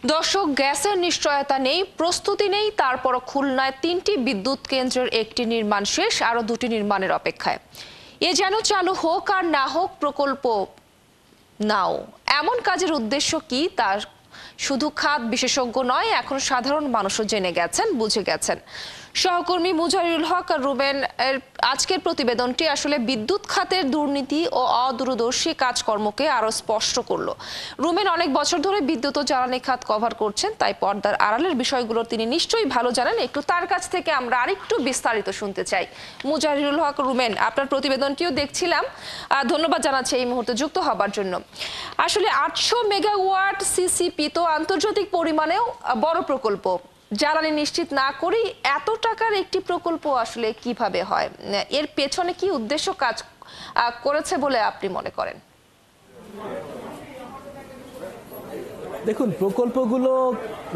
দর্শক, গ্যাসের নিশ্চয়তা নেই, প্রস্তুতি নেই, তারপর খুলনায় ৩টি বিদ্যুৎ কেন্দ্রের একটি নির্মাণ শেষ, আরো ২টি নির্মাণের অপেক্ষায়। এ যেন চালু হোক আর না হোক প্রকল্প নাও, এমন কাজের উদ্দেশ্য কি তা শুধু খাত বিশেষজ্ঞ নয়, এখন সাধারণ মানুষও জেনে গেছেন, বুঝে গেছেন। সহকর্মী মুজাহিরুল হক আর রুবেন এর আজকের প্রতিবেদনটি আসলে বিদ্যুৎ খাতের দুর্নীতি ও অদূরদর্শী কাজকর্মকে আরো স্পষ্ট করলো। রুবেন অনেক বছর ধরে বিদ্যুৎ ও জ্বালানি খাত কভার করছেন, তাই পর্দার আড়ালের বিষয়গুলো তিনি নিশ্চয়ই ভালো জানেন। একটু তার কাছ থেকে আমরা আরেকটু বিস্তারিত শুনতে চাই। মুজাহিরুল হক, রুবেন, আপনার প্রতিবেদনটিও দেখছিলাম, ধন্যবাদ জানাচ্ছি এই মুহূর্তে যুক্ত হবার জন্য। আসলে ৮০০ মেগাওয়াট সিসিপি তো আন্তর্জাতিক পরিমাণেও বড় প্রকল্প। জ্বালানি নিশ্চিত না করেই এত টাকার একটি প্রকল্প আসলে কিভাবে হয়? এর পেছনে কি উদ্দেশ্য কাজ করেছে বলে আপনি মনে করেন? দেখুন, প্রকল্পগুলো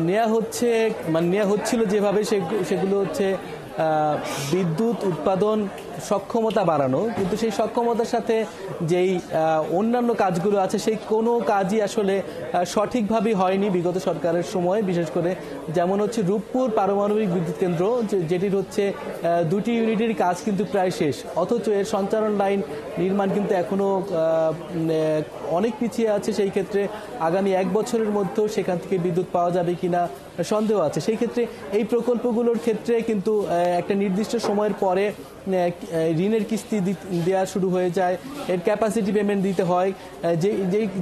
নেওয়া হচ্ছিল যেভাবে সেগুলো হচ্ছে বিদ্যুৎ উৎপাদন সক্ষমতা বাড়ানো, কিন্তু সেই সক্ষমতার সাথে যেই অন্যান্য কাজগুলো আছে সেই কোনো কাজই আসলে সঠিকভাবে হয়নি বিগত সরকারের সময়। বিশেষ করে যেমন হচ্ছে রূপপুর পারমাণবিক বিদ্যুৎ কেন্দ্র, যেটির হচ্ছে 2টি ইউনিটের কাজ কিন্তু প্রায় শেষ, অথচ এর সঞ্চালন লাইন নির্মাণ কিন্তু এখনও অনেক পিছিয়ে আছে। সেই ক্ষেত্রে আগামী 1 বছরের মধ্যেও সেখান থেকে বিদ্যুৎ পাওয়া যাবে কিনা সন্দেহ আছে। সেই ক্ষেত্রে এই প্রকল্পগুলোর ক্ষেত্রে কিন্তু একটা নির্দিষ্ট সময়ের পরে ঋণের কিস্তি দেওয়া শুরু হয়ে যায়, এর ক্যাপাসিটি পেমেন্ট দিতে হয়,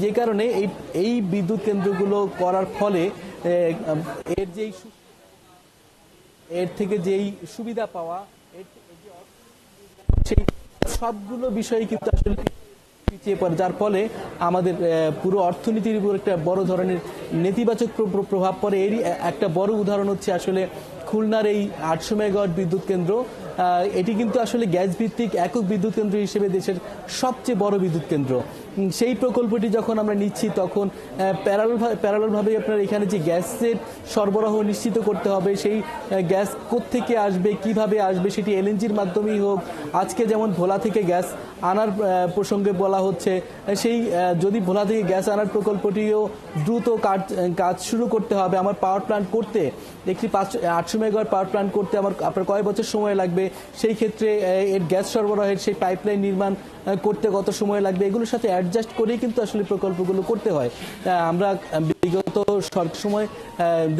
যে কারণে এই বিদ্যুৎ কেন্দ্রগুলো করার ফলে এর থেকে যেই সুবিধা পাওয়া, সেই সবগুলো বিষয় কিন্তু আসলে পিছিয়ে পড়ে, যার ফলে আমাদের পুরো অর্থনীতির উপর একটা বড় ধরনের নেতিবাচক প্রভাব পড়ে। এরই একটা বড় উদাহরণ হচ্ছে আসলে খুলনার এই ৮০০ মেগাওয়াট বিদ্যুৎ কেন্দ্র। এটি কিন্তু আসলে গ্যাস ভিত্তিক একক বিদ্যুৎ কেন্দ্র হিসেবে দেশের সবচেয়ে বড় বিদ্যুৎ কেন্দ্র। সেই প্রকল্পটি যখন আমরা নিচ্ছি তখন প্যারালালভাবে আপনার এখানে যে গ্যাসের সরবরাহ নিশ্চিত করতে হবে, সেই গ্যাস কোত্থেকে আসবে, কিভাবে আসবে, সেটি এলএনজির মাধ্যমেই হোক। আজকে যেমন ভোলা থেকে গ্যাস আনার প্রসঙ্গে বলা হচ্ছে, সেই যদি ভোলা থেকে গ্যাস আনার প্রকল্পটিও দ্রুত কাজ শুরু করতে হবে। আমার পাওয়ার প্ল্যান্ট করতে একটি 800 মেগাওয়াট পাওয়ার প্ল্যান্ট করতে আপনার কয় বছর সময় লাগবে, সেই ক্ষেত্রে এর গ্যাস সরবরাহের সেই পাইপলাইন নির্মাণ করতে কত সময় লাগবে, এগুলোর সাথে অ্যাডজাস্ট করেই কিন্তু আসলে প্রকল্পগুলো করতে হয়। আমরা বিগত সময়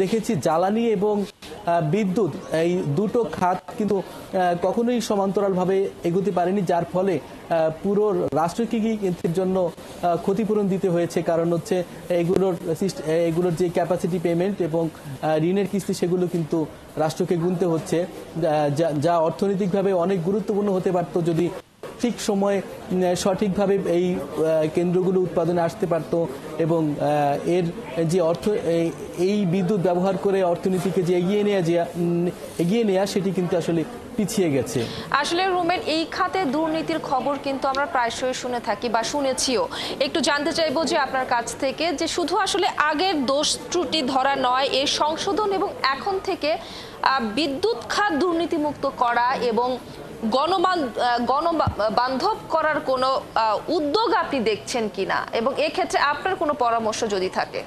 দেখেছি জ্বালানি এবং বিদ্যুৎ এই দুটো খাত কিন্তু কখনোই সমান্তরালভাবে এগোতে পারেনি, যার ফলে পুরো রাষ্ট্রকে এর জন্য ক্ষতিপূরণ দিতে হয়েছে। কারণ হচ্ছে এগুলোর যে ক্যাপাসিটি পেমেন্ট এবং ঋণের কিস্তি, সেগুলো কিন্তু রাষ্ট্রকে গুনতে হচ্ছে, যা অর্থনৈতিকভাবে অনেক গুরুত্বপূর্ণ হতে পারত যদি ঠিক সময়ে সঠিকভাবে এই কেন্দ্রগুলো উৎপাদনে আসতে পারত এবং এর যে এই বিদ্যুৎ ব্যবহার করে অর্থনীতিকে যে এগিয়ে নেওয়া সেটি কিন্তু আসলে পিছিয়ে গেছে। আসলে রুমেন, এই খাতে দুর্নীতির খবর কিন্তু আমরা প্রায়শই শুনে থাকি বা শুনেছিও। একটু জানতে চাইবো যে আপনার কাছ থেকে, যে শুধু আসলে আগের দোষ ত্রুটি ধরা নয়, এর সংশোধন এবং এখন থেকে বিদ্যুৎ খাত দুর্নীতিমুক্ত করা এবং গণবান্ধব করার কোনো উদ্যোগ আপনি দেখছেন কিনা, এবং এক্ষেত্রে আপনার কোনো পরামর্শ যদি থাকে।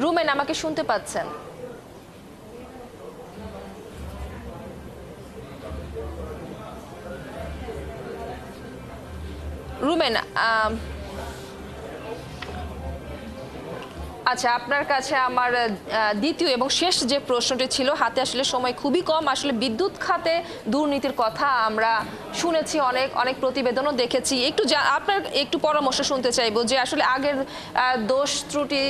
রুমেন, আমাকে শুনতে পাচ্ছেন? রুমেন, আচ্ছা, আপনার কাছে আমার দ্বিতীয় এবং শেষ যে প্রশ্নটি ছিল, হাতে আসলে সময় খুবই কম। আসলে বিদ্যুৎ খাতে দুর্নীতির কথা আমরা শুনেছি, অনেক প্রতিবেদনও দেখেছি। আপনার একটু পরামর্শ শুনতে চাইবো যে আসলে আগের দোষ ত্রুটি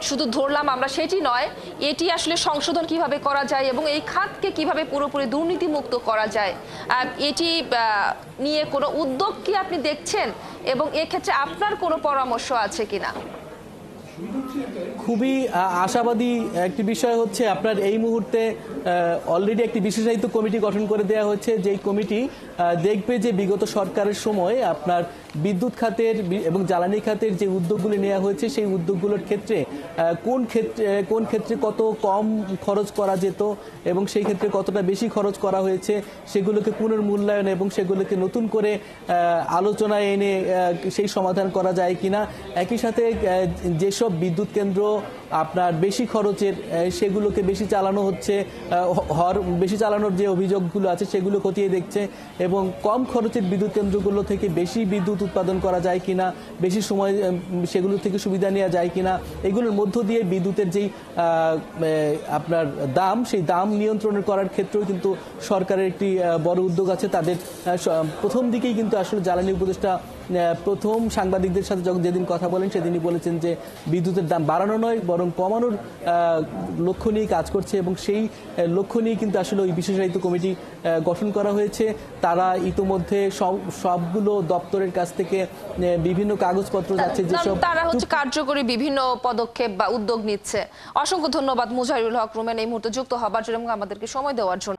শুধু ধরলাম আমরা সেটি নয়, এটি আসলে সংশোধন কিভাবে করা যায় এবং এই খাতকে কিভাবে পুরোপুরি দুর্নীতিমুক্ত করা যায়, এটি নিয়ে কোনো উদ্যোগ কি আপনি দেখছেন এবং এক্ষেত্রে আপনার কোনো পরামর্শ আছে কিনা? খুবই আশাবাদী একটি বিষয় হচ্ছে আপনার এই মুহূর্তে অলরেডি একটি বিশেষায়িত কমিটি গঠন করে দেওয়া হয়েছে, যেই কমিটি দেখবে যে বিগত সরকারের সময় আপনার বিদ্যুৎ খাতের এবং জ্বালানি খাতের যে উদ্যোগগুলি নেওয়া হয়েছে সেই উদ্যোগগুলোর ক্ষেত্রে কোন ক্ষেত্রে কত কম খরচ করা যেত এবং সেই ক্ষেত্রে কতটা বেশি খরচ করা হয়েছে সেগুলোকে পুনর্মূল্যায়ন এবং সেগুলোকে নতুন করে আলোচনায় এনে সেই সমাধান করা যায় কিনা, একই সাথে যেসব বিদ্যুৎ কেন্দ্র আপনার বেশি খরচের সেগুলোকে বেশি চালানো হচ্ছে, বেশি চালানোর যে অভিযোগগুলো আছে সেগুলো খতিয়ে দেখছে এবং কম খরচের বিদ্যুৎ কেন্দ্রগুলো থেকে বেশি বিদ্যুৎ উৎপাদন করা যায় কিনা, বেশি সময় সেগুলো থেকে সুবিধা নেওয়া যায় কিনা, এগুলোর মধ্য দিয়ে বিদ্যুতের যেই আপনার দাম সেই দাম নিয়ন্ত্রণ করার ক্ষেত্রেও কিন্তু সরকারের একটি বড় উদ্যোগ আছে। তাদের প্রথম দিকেই কিন্তু আসলে জ্বালানি উপদেষ্টা প্রথম সাংবাদিকদের সাথে যেদিন কথা বলেন সেদিনই বলেছেন যে বিদ্যুতের দাম বাড়ানো নয় বরং কমানোর লক্ষ্য নিয়ে কাজ করছে এবং সেই লক্ষ্য নিয়ে কিন্তু আসলে ওই বিশেষায়িত কমিটি গঠন করা হয়েছে। তারা ইতোমধ্যে সবগুলো দপ্তরের কাছ থেকে বিভিন্ন কাগজপত্র যাচ্ছে, যেসব তারা হচ্ছে কার্যকরী বিভিন্ন পদক্ষেপ বা উদ্যোগ নিচ্ছে। অসংখ্য ধন্যবাদ মুজাহিরুল হক রুমেন এই মুহূর্তে যুক্ত হবার জন্য এবং আমাদেরকে সময় দেওয়ার জন্য।